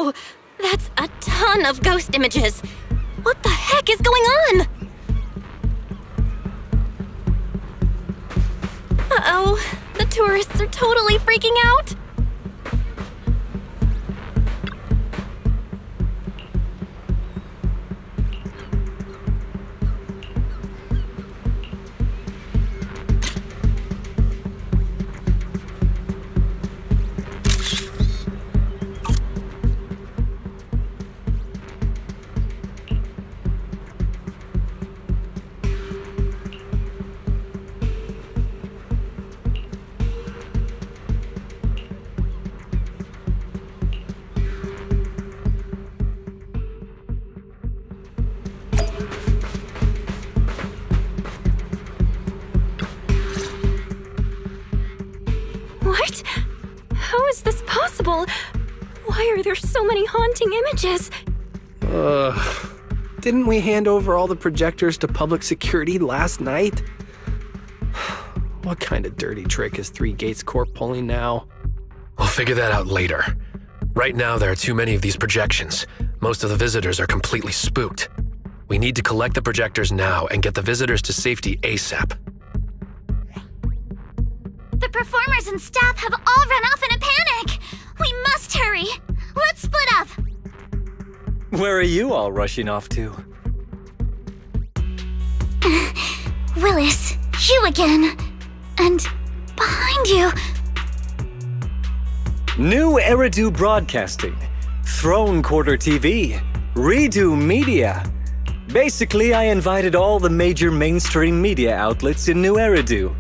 Whoa! That's a ton of ghost images! What the heck is going on? Uh-oh, the tourists are totally freaking out! What? How is this possible? Why are there so many haunting images? Didn't we hand over all the projectors to public security last night? What kind of dirty trick is Three Gates Corp pulling now? We'll figure that out later. Right now, there are too many of these projections. Most of the visitors are completely spooked. We need to collect the projectors now and get the visitors to safety ASAP. The performers and staff have all run off in a panic! We must hurry! Let's split up! Where are you all rushing off to? Willis, you again. And behind you. New Eridu Broadcasting, Throne Quarter TV, Redo Media. Basically, I invited all the major mainstream media outlets in New Eridu.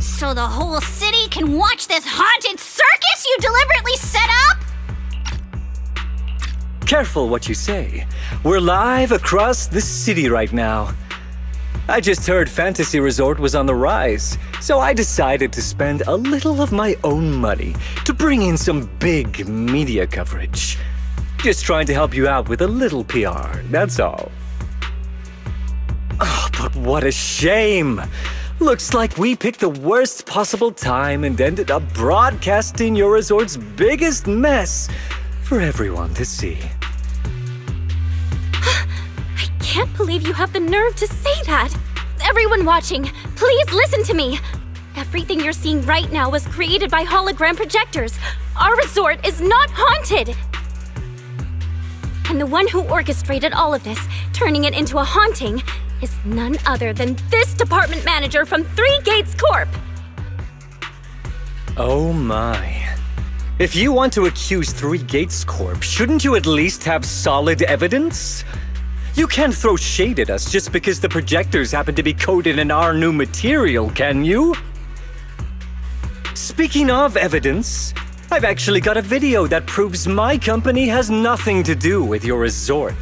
So the whole city can watch this haunted circus you deliberately set up? Careful what you say. We're live across the city right now. I just heard Fantasy Resort was on the rise, so I decided to spend a little of my own money to bring in some big media coverage. Just trying to help you out with a little PR, that's all. Oh, but what a shame! Looks like we picked the worst possible time and ended up broadcasting your resort's biggest mess for everyone to see. I can't believe you have the nerve to say that! Everyone watching, please listen to me! Everything you're seeing right now was created by hologram projectors. Our resort is not haunted! And the one who orchestrated all of this, turning it into a haunting, is none other than this department manager from Three Gates Corp. Oh my. If you want to accuse Three Gates Corp, shouldn't you at least have solid evidence? You can't throw shade at us just because the projectors happen to be coated in our new material, can you? Speaking of evidence, I've actually got a video that proves my company has nothing to do with your resort.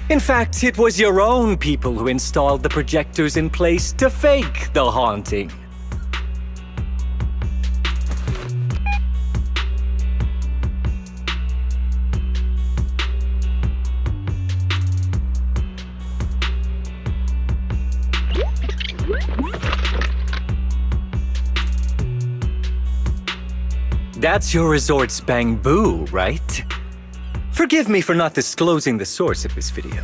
In fact, it was your own people who installed the projectors in place to fake the haunting. That's your resort's bamboo, right? Forgive me for not disclosing the source of this video,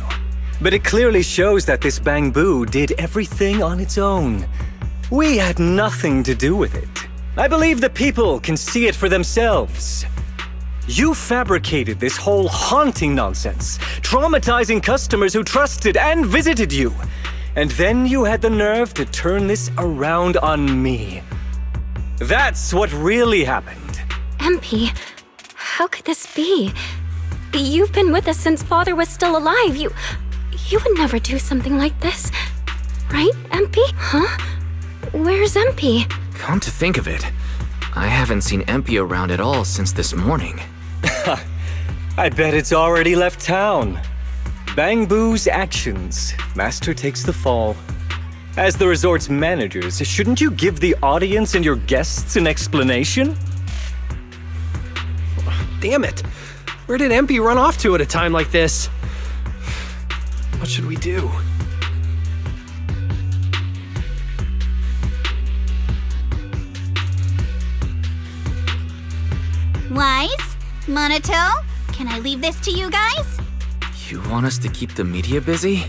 but it clearly shows that this bamboo did everything on its own. We had nothing to do with it. I believe the people can see it for themselves. You fabricated this whole haunting nonsense, traumatizing customers who trusted and visited you. And then you had the nerve to turn this around on me. That's what really happened. MP, how could this be? You've been with us since Father was still alive. You would never do something like this. Right, MP? Huh? Where's MP? Come to think of it, I haven't seen MP around at all since this morning. I bet it's already left town. Bamboo's actions. Master takes the fall. As the resort's managers, shouldn't you give the audience and your guests an explanation? Damn it! Where did MP run off to at a time like this? What should we do? Wise? Monato? Can I leave this to you guys? You want us to keep the media busy?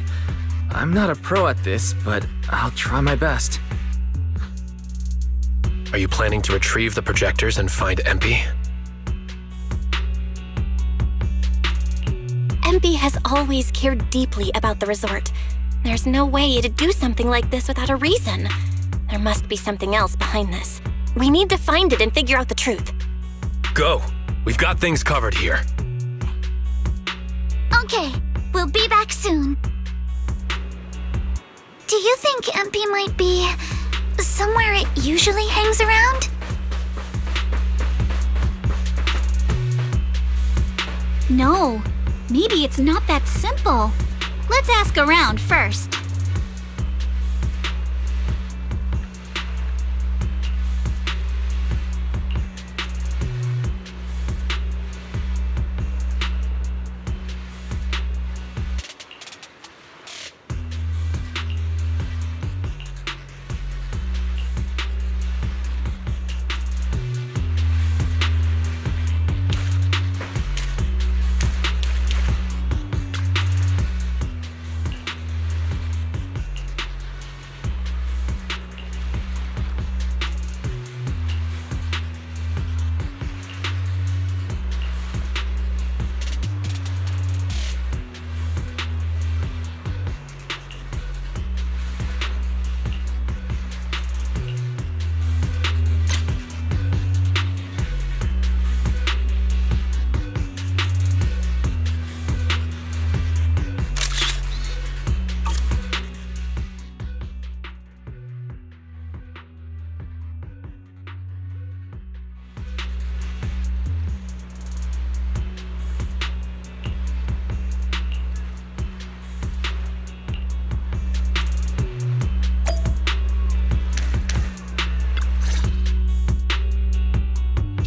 I'm not a pro at this, but I'll try my best. Are you planning to retrieve the projectors and find MP? MP has always cared deeply about the resort. There's no way it'd do something like this without a reason. There must be something else behind this. We need to find it and figure out the truth. Go! We've got things covered here. Okay, we'll be back soon. Do you think MP might be somewhere it usually hangs around? No, maybe it's not that simple. Let's ask around first.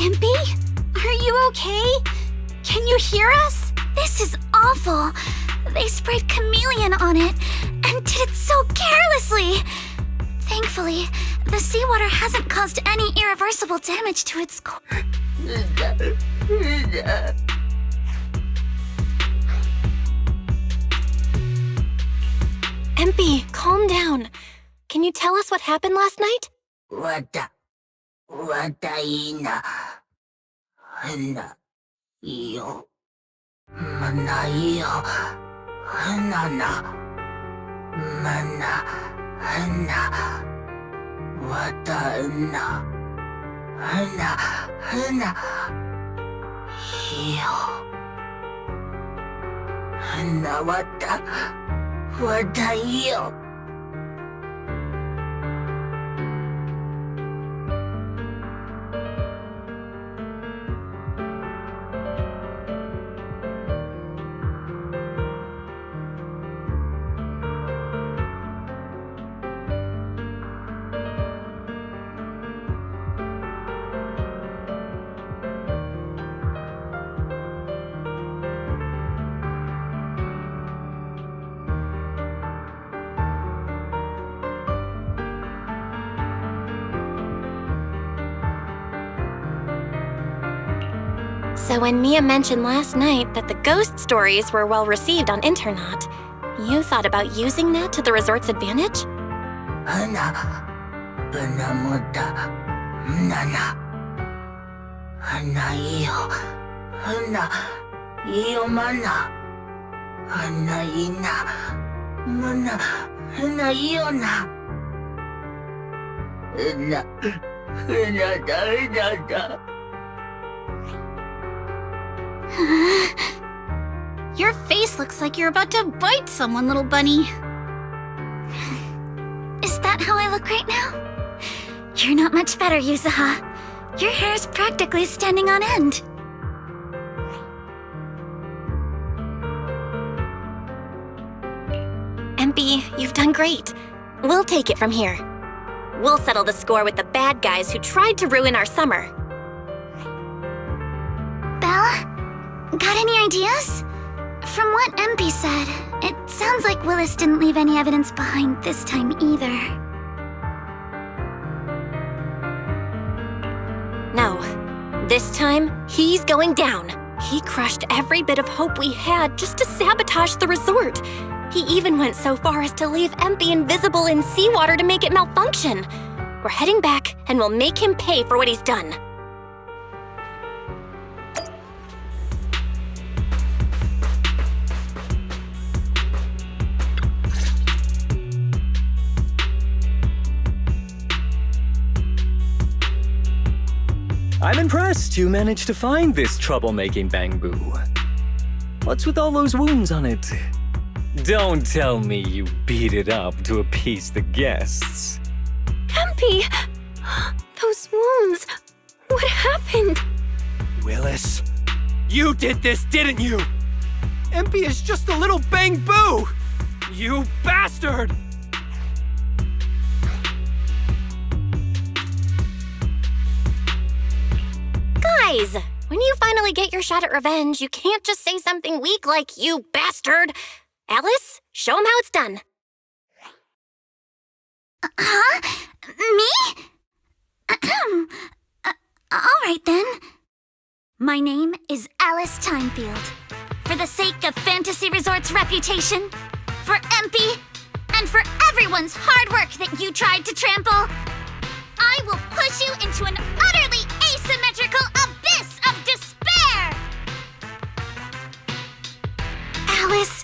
MP? Are you okay? Can you hear us? This is awful. They sprayed chameleon on it and did it so carelessly. Thankfully, the seawater hasn't caused any irreversible damage to its core. MP, calm down. Can you tell us what happened last night? So when Mia mentioned last night that the ghost stories were well received on Internaut, you thought about using that to the resort's advantage? Your face looks like you're about to bite someone, little bunny. Is that how I look right now? You're not much better, Yuzuha. Your hair's practically standing on end. MP, you've done great. We'll take it from here. We'll settle the score with the bad guys who tried to ruin our summer. Belle? Got any ideas? From what MP said, it sounds like Willis didn't leave any evidence behind this time either. No. This time, he's going down. He crushed every bit of hope we had just to sabotage the resort. He even went so far as to leave Empy invisible in seawater to make it malfunction. We're heading back, and we'll make him pay for what he's done. I'm impressed you managed to find this troublemaking Bangbu. What's with all those wounds on it? Don't tell me you beat it up to appease the guests. Empy! Those wounds! What happened? Willis, you did this, didn't you? Empy is just a little Bangbu! You bastard! Guys, when you finally get your shot at revenge, you can't just say something weak like, "You bastard!" Alice, show him how it's done. Huh? Me? All right then. My name is Alice Timefield. For the sake of Fantasy Resort's reputation, for Empy, and for everyone's hard work that you tried to trample, I will push you into an utterly asymmetrical abyss of despair! Alice,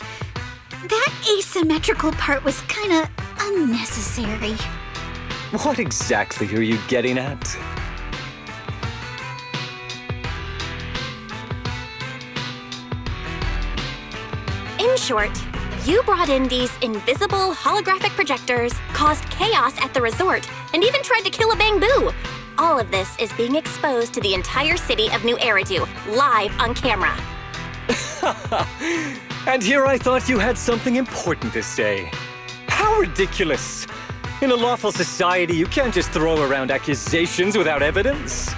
that asymmetrical part was kinda unnecessary. What exactly are you getting at? In short, you brought in these invisible holographic projectors, caused chaos at the resort, and even tried to kill a Bangbu. All of this is being exposed to the entire city of New Eridu, live on camera. And here I thought you had something important to say. How ridiculous! In a lawful society, you can't just throw around accusations without evidence.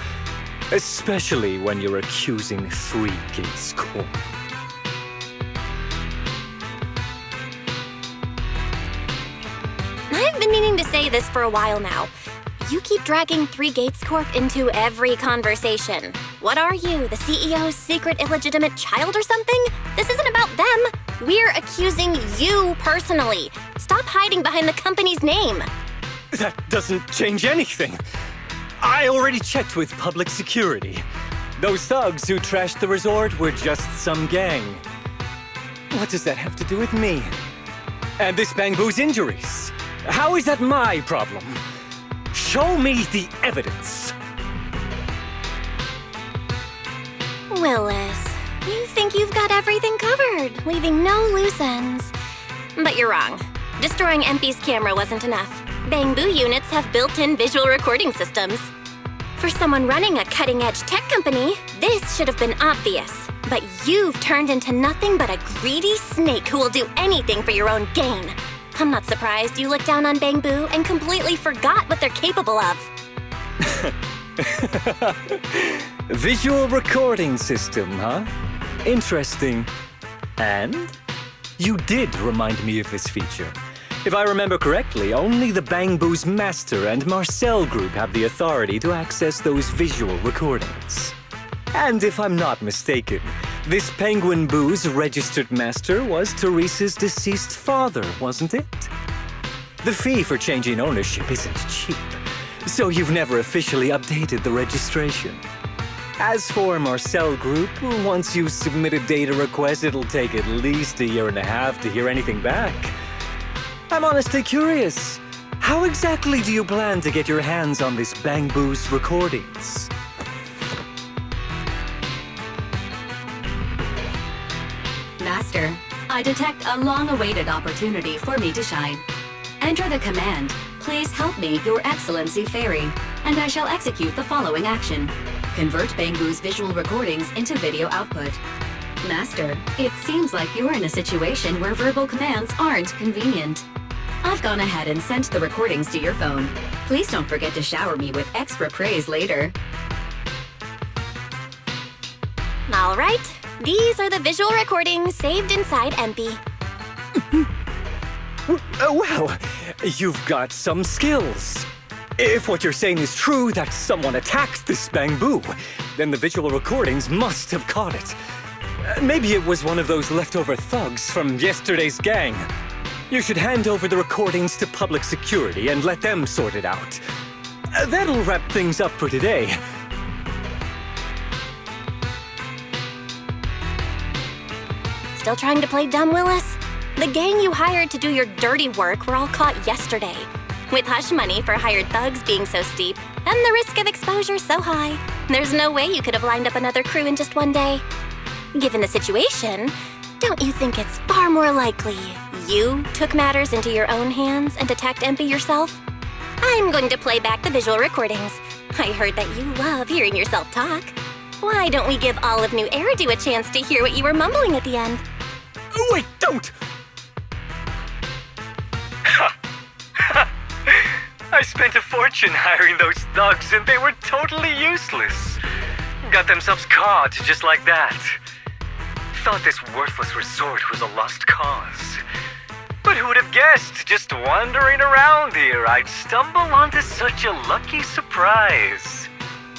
Especially when you're accusing 3 Gates Corp. I've been meaning to say this for a while now. You keep dragging 3 Gates Corp into every conversation. What are you, the CEO's secret illegitimate child or something? This isn't about them. We're accusing you personally. Stop hiding behind the company's name. That doesn't change anything. I already checked with public security. Those thugs who trashed the resort were just some gang. What does that have to do with me? And this Bangbu's injuries? How is that my problem? Show me the evidence. Willis, you think you've got everything covered, leaving no loose ends. But you're wrong. Destroying Empy's camera wasn't enough. Bangbu units have built-in visual recording systems. For someone running a cutting-edge tech company, this should have been obvious. But you've turned into nothing but a greedy snake who will do anything for your own gain. I'm not surprised you looked down on Bangbu and completely forgot what they're capable of. Visual recording system, huh? Interesting. And? You did remind me of this feature. If I remember correctly, only the Bangbu's master and Marcel group have the authority to access those visual recordings. And if I'm not mistaken, this Penguin Boo's registered master was Teresa's deceased father, wasn't it? The fee for changing ownership isn't cheap, so you've never officially updated the registration. As for Marcel Group, once you submit a data request, it'll take at least 1.5 years to hear anything back. I'm honestly curious. How exactly do you plan to get your hands on this Bangbu's recordings? Master, I detect a long-awaited opportunity for me to shine. Enter the command, "Please help me, Your Excellency Fairy," and I shall execute the following action. Convert Bangbu's visual recordings into video output. Master, it seems like you're in a situation where verbal commands aren't convenient. I've gone ahead and sent the recordings to your phone. Please don't forget to shower me with extra praise later. All right, these are the visual recordings saved inside Empy. Oh, wow, you've got some skills. If what you're saying is true, that someone attacked this bamboo, then the visual recordings must have caught it. Maybe it was one of those leftover thugs from yesterday's gang. You should hand over the recordings to public security and let them sort it out. That'll wrap things up for today. Still trying to play dumb, Willis? The gang you hired to do your dirty work were all caught yesterday. With hush money for hired thugs being so steep, and the risk of exposure so high, there's no way you could have lined up another crew in just one day. Given the situation, don't you think it's far more likely you took matters into your own hands and attacked MP yourself? I'm going to play back the visual recordings. I heard that you love hearing yourself talk. Why don't we give all of New Eridu a chance to hear what you were mumbling at the end? Wait, don't! I spent a fortune hiring those thugs and they were totally useless. Got themselves caught just like that. Thought this worthless resort was a lost cause. But who would have guessed, just wandering around here, I'd stumble onto such a lucky surprise.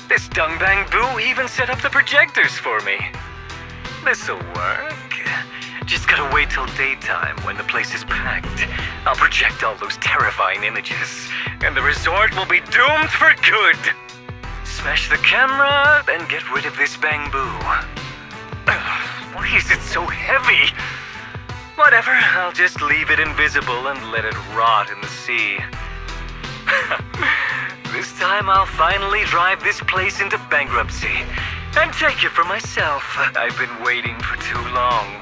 This dung bamboo even set up the projectors for me. This'll work. Just gotta wait till daytime when the place is packed. I'll project all those terrifying images, and the resort will be doomed for good. Smash the camera, then get rid of this bamboo. Why is it so heavy? Whatever, I'll just leave it invisible and let it rot in the sea. This time I'll finally drive this place into bankruptcy and take it for myself. I've been waiting for too long.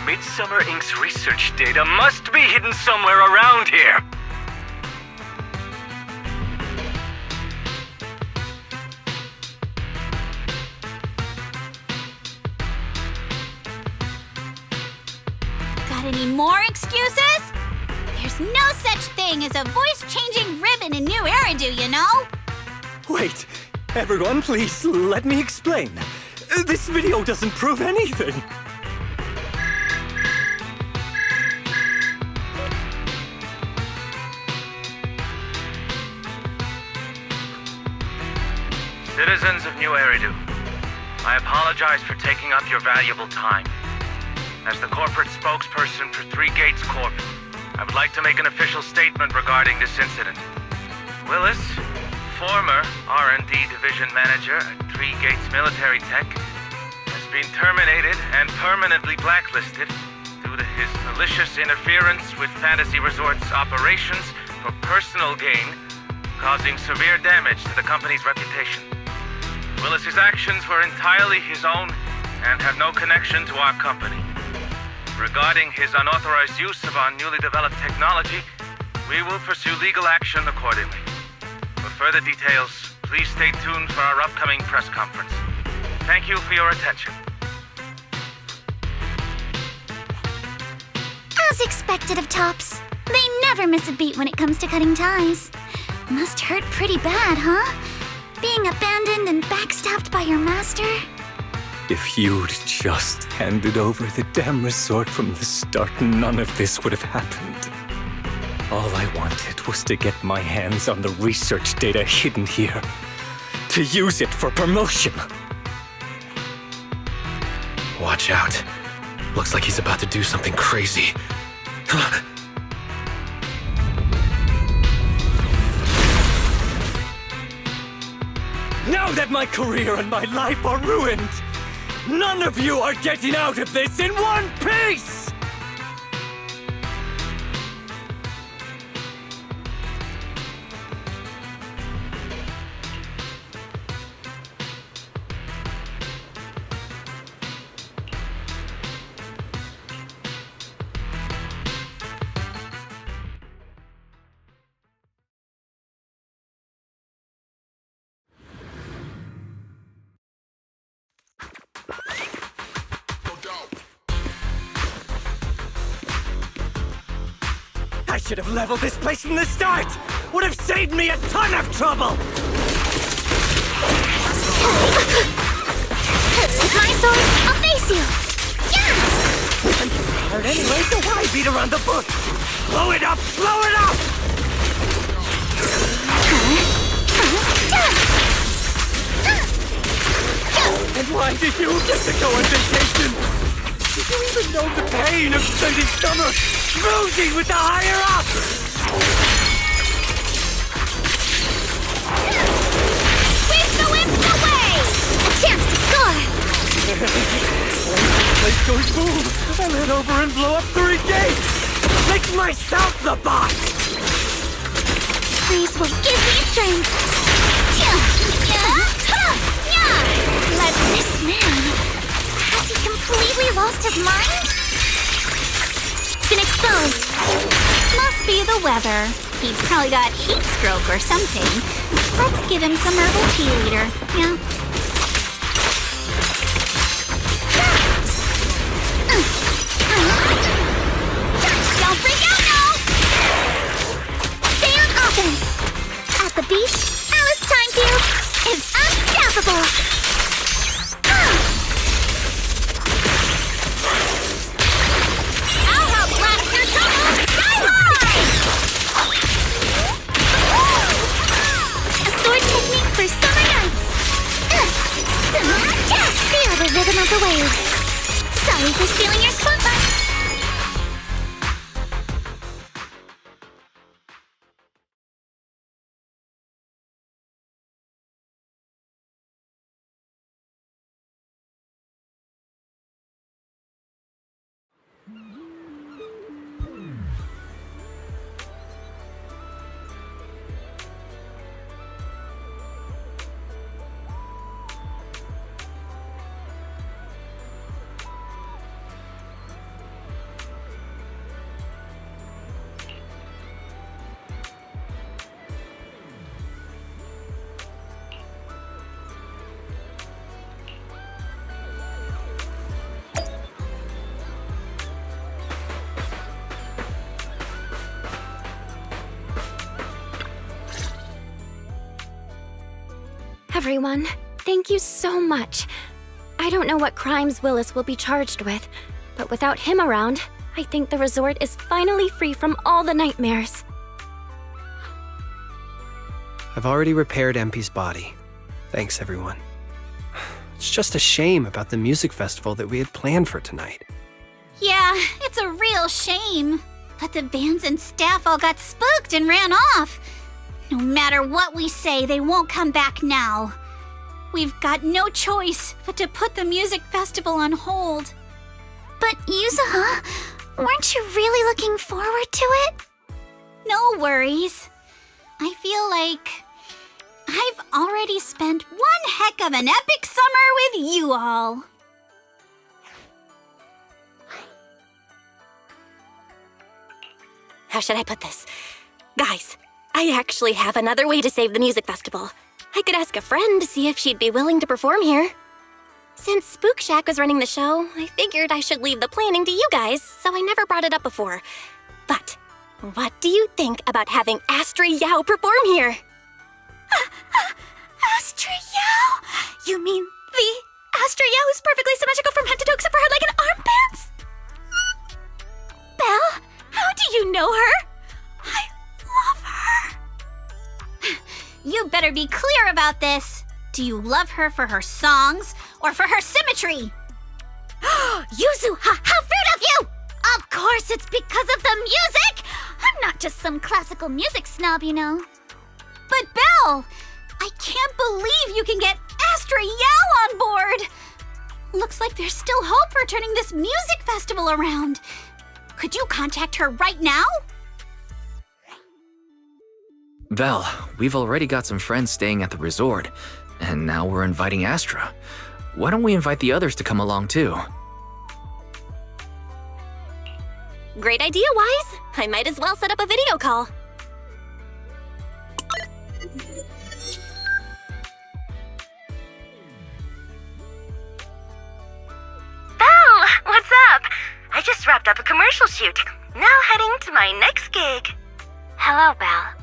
Midsummer Inc.'s research data must be hidden somewhere around here. Got any more excuses? There's no such thing as a voice-changing ribbon in New Eridu, you know? Wait, everyone, please let me explain. This video doesn't prove anything. Citizens of New Eridu, I apologize for taking up your valuable time. As the corporate spokesperson for Three Gates Corp., I would like to make an official statement regarding this incident. Willis, former R&D division manager at Three Gates Military Tech, has been terminated and permanently blacklisted due to his malicious interference with Fantasy Resort's operations for personal gain, causing severe damage to the company's reputation. Willis's actions were entirely his own and have no connection to our company. Regarding his unauthorized use of our newly developed technology, we will pursue legal action accordingly. For further details, please stay tuned for our upcoming press conference. Thank you for your attention. As expected of Tops, they never miss a beat when it comes to cutting ties. Must hurt pretty bad, huh? Being abandoned and backstabbed by your master? If you'd just handed over the damn resort from the start, none of this would have happened. All I wanted was to get my hands on the research data hidden here, to use it for promotion. Watch out. Looks like he's about to do something crazy. Now that my career and my life are ruined, none of you are getting out of this in one piece! I should have leveled this place from the start! Would have saved me a ton of trouble! My sword, I'll face you! Yeah! I'm tired anyway, so why beat around the bush? Blow it up! Blow it up! Why did you get to go on vacation? Did you even know the pain of spending summer schmoozing with the higher-ups? Sweep the whips away! A chance to score! Place goes boom! I'll head over and blow up 3 gates! Make myself the boss! Please will give me strength. Let this man... Has he completely lost his mind? Been exposed. Must be the weather. He probably got heat stroke or something. Let's give him some herbal tea later. Yeah. Don't freak out now! Stay on offense. At the beach, Alice Timefield is unstoppable. I'll help blast your trouble sky high! A sword technique for summer nights. Feel the rhythm of the waves. Sorry for stealing your spotlight. Everyone, thank you so much. I don't know what crimes Willis will be charged with, but without him around, I think the resort is finally free from all the nightmares. I've already repaired MP's body. Thanks, everyone. It's just a shame about the music festival that we had planned for tonight. Yeah, it's a real shame. But the bands and staff all got spooked and ran off. No matter what we say, they won't come back now. We've got no choice but to put the music festival on hold. But Yuzuha, weren't you really looking forward to it? No worries. I feel like I've already spent one heck of an epic summer with you all. How should I put this? Guys, I actually have another way to save the music festival. I could ask a friend to see if she'd be willing to perform here. Since Spook Shack was running the show, I figured I should leave the planning to you guys, so I never brought it up before. But what do you think about having Astra Yao perform here? Astra Yao? You mean the Astra Yao who's perfectly symmetrical from head to toe except for her leg and armpits? Belle, how do you know her? I love her. You better be clear about this. Do you love her for her songs or for her symmetry? Yuzu, how rude of you! Of course it's because of the music! I'm not just some classical music snob, you know. But Belle, I can't believe you can get Astra Yao on board! Looks like there's still hope for turning this music festival around. Could you contact her right now? Val, we've already got some friends staying at the resort, and now we're inviting Astra. Why don't we invite the others to come along too? Great idea, Wise. I might as well set up a video call. Belle, what's up? I just wrapped up a commercial shoot. Now heading to my next gig. Hello, Belle.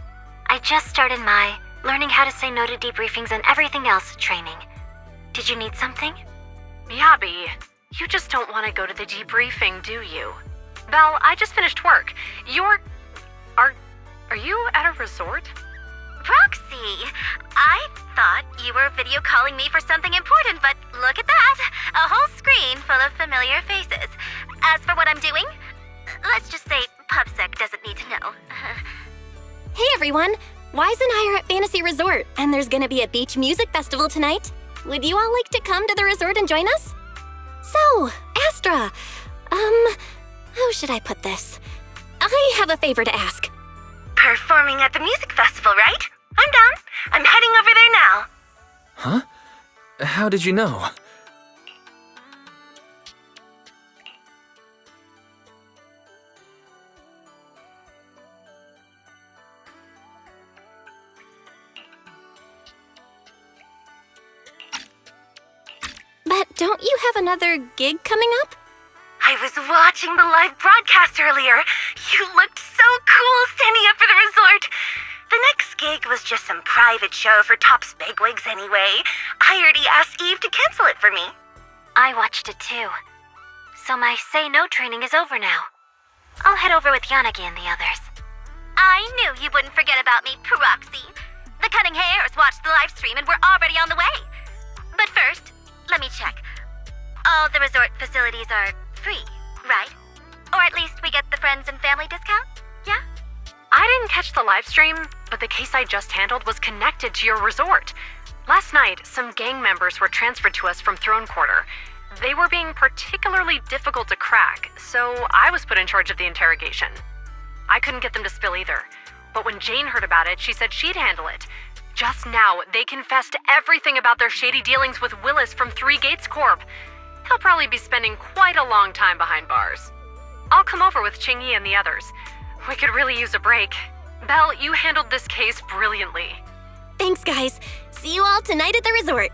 I just started my learning how to say no to debriefings and everything else training. Did you need something? Miyabi, you just don't want to go to the debriefing, do you? Belle, I just finished work. Are you at a resort? Proxy, I thought you were video calling me for something important, but look at that! A whole screen full of familiar faces. As for what I'm doing, let's just say PubSec doesn't need to know. Hey everyone! Wise and I are at Fantasy Resort, and there's gonna be a beach music festival tonight. Would you all like to come to the resort and join us? So, Astra, how should I put this? I have a favor to ask. Performing at the music festival, right? I'm done. I'm heading over there now. Huh? How did you know? But don't you have another gig coming up? I was watching the live broadcast earlier. You looked so cool standing up for the resort. The next gig was just some private show for Topps bigwigs anyway. I already asked Eve to cancel it for me. I watched it too. So my say no training is over now. I'll head over with Yanagi and the others. I knew you wouldn't forget about me, Proxy. The Cunning Hairs watched the live stream and we're already on the way. But first, let me check. All the resort facilities are free, right? Or at least we get the friends and family discount, yeah? I didn't catch the live stream, but the case I just handled was connected to your resort. Last night, some gang members were transferred to us from Throne Quarter. They were being particularly difficult to crack, so I was put in charge of the interrogation. I couldn't get them to spill either, but when Jane heard about it, she said she'd handle it. Just now, they confessed everything about their shady dealings with Willis from Three Gates Corp. He'll probably be spending quite a long time behind bars. I'll come over with Qingyi and the others. We could really use a break. Belle, you handled this case brilliantly. Thanks, guys. See you all tonight at the resort.